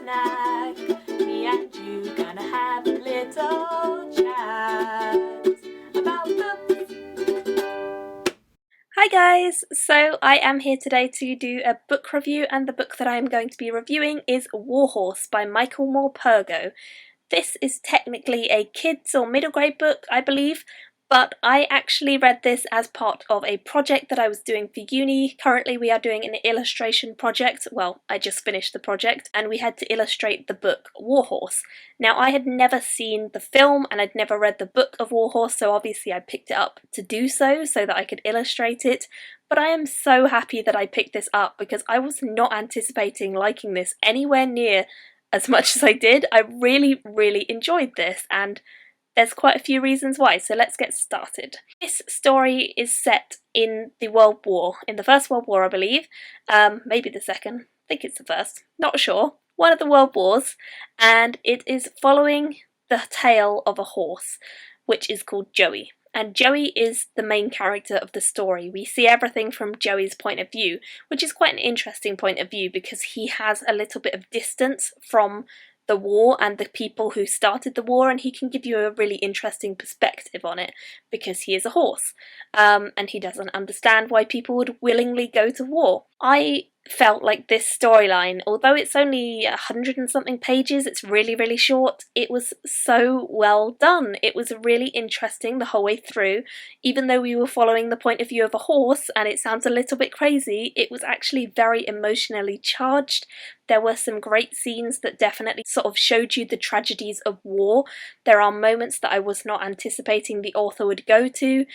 snack. Me and you gonna have a little chat about books. Hi guys! So I am here today to do a book review, and the book that I am going to be reviewing is Warhorse by Michael Morpurgo. This is technically a kids or middle grade book, I believe, but I actually read this as part of a project that I was doing for uni. Currently we are doing an illustration project. Well, I just finished the project and we had to illustrate the book Warhorse. Now I had never seen the film and I'd never read the book of Warhorse, so obviously I picked it up to do so that I could illustrate it. But I am so happy that I picked this up because I was not anticipating liking this anywhere near as much as I did. I really enjoyed this, and there's quite a few reasons why, so let's get started. This story is set in the World War, in the First World War I believe, maybe the second, I think it's the first, not sure, one of the World Wars, and it is following the tale of a horse, which is called Joey. And Joey is the main character of the story. We see everything from Joey's point of view, which is quite an interesting point of view because he has a little bit of distance from the war and the people who started the war, and he can give you a really interesting perspective on it because he is a horse, and he doesn't understand why people would willingly go to war. I felt like this storyline, although it's only 100 and something pages, it's really short, it was so well done. It was really interesting the whole way through. Even though we were following the point of view of a horse and it sounds a little bit crazy, it was actually very emotionally charged. There were some great scenes that definitely sort of showed you the tragedies of war. There are moments that I was not anticipating the author would go to,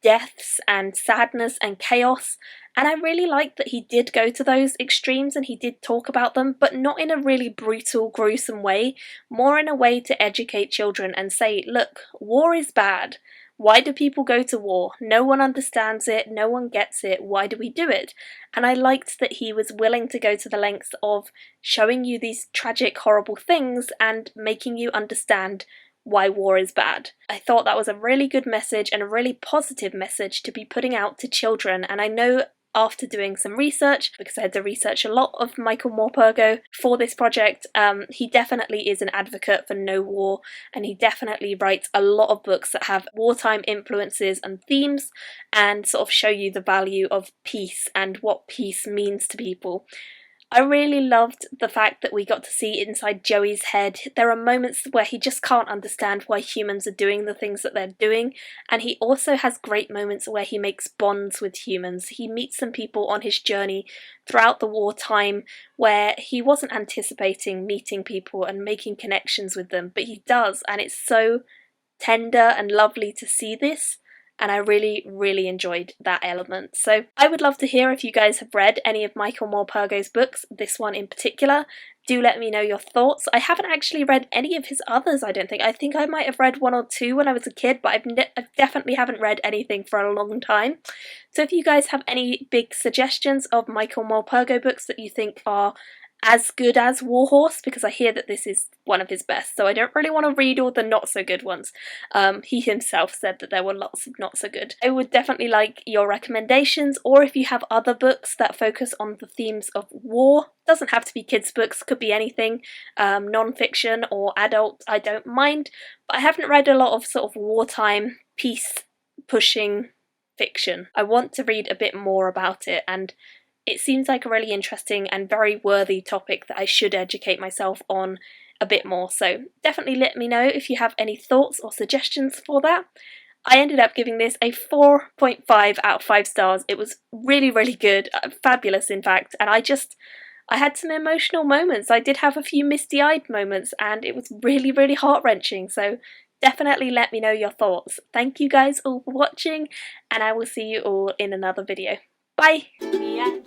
deaths and sadness and chaos, and I really liked that he did go to those extremes and he did talk about them, but not in a really brutal, gruesome way, more in a way to educate children and say, look, war is bad. Why do people go to war? No one understands it, no one gets it, why do we do it? And I liked that he was willing to go to the lengths of showing you these tragic, horrible things and making you understand why war is bad. I thought that was a really good message and a really positive message to be putting out to children, and I know after doing some research, because I had to research a lot of Michael Morpurgo for this project, he definitely is an advocate for no war, and he definitely writes a lot of books that have wartime influences and themes and sort of show you the value of peace and what peace means to people. I really loved the fact that we got to see inside Joey's head. There are moments where he just can't understand why humans are doing the things that they're doing, and he also has great moments where he makes bonds with humans. He meets some people on his journey throughout the wartime where he wasn't anticipating meeting people and making connections with them, but he does, and it's so tender and lovely to see this. And I really enjoyed that element. So I would love to hear if you guys have read any of Michael Morpurgo's books, this one in particular. Do let me know your thoughts. I haven't actually read any of his others, I don't think. I think I might have read one or two when I was a kid, but I definitely haven't read anything for a long time. So if you guys have any big suggestions of Michael Morpurgo books that you think are as good as Warhorse, because I hear that this is one of his best, so I don't really want to read all the not so good ones. He himself said that there were lots of not so good. I would definitely like your recommendations, or if you have other books that focus on the themes of war. Doesn't have to be kids books, could be anything, non-fiction or adult, I don't mind, but I haven't read a lot of sort of wartime peace pushing fiction. I want to read a bit more about it, and it seems like a really interesting and very worthy topic that I should educate myself on a bit more, so definitely let me know if you have any thoughts or suggestions for that. I ended up giving this a 4.5 out of 5 stars. It was really good, fabulous in fact, and I had some emotional moments. I did have a few misty-eyed moments and it was really heart-wrenching, so definitely let me know your thoughts. Thank you guys all for watching, and I will see you all in another video. Bye! Me and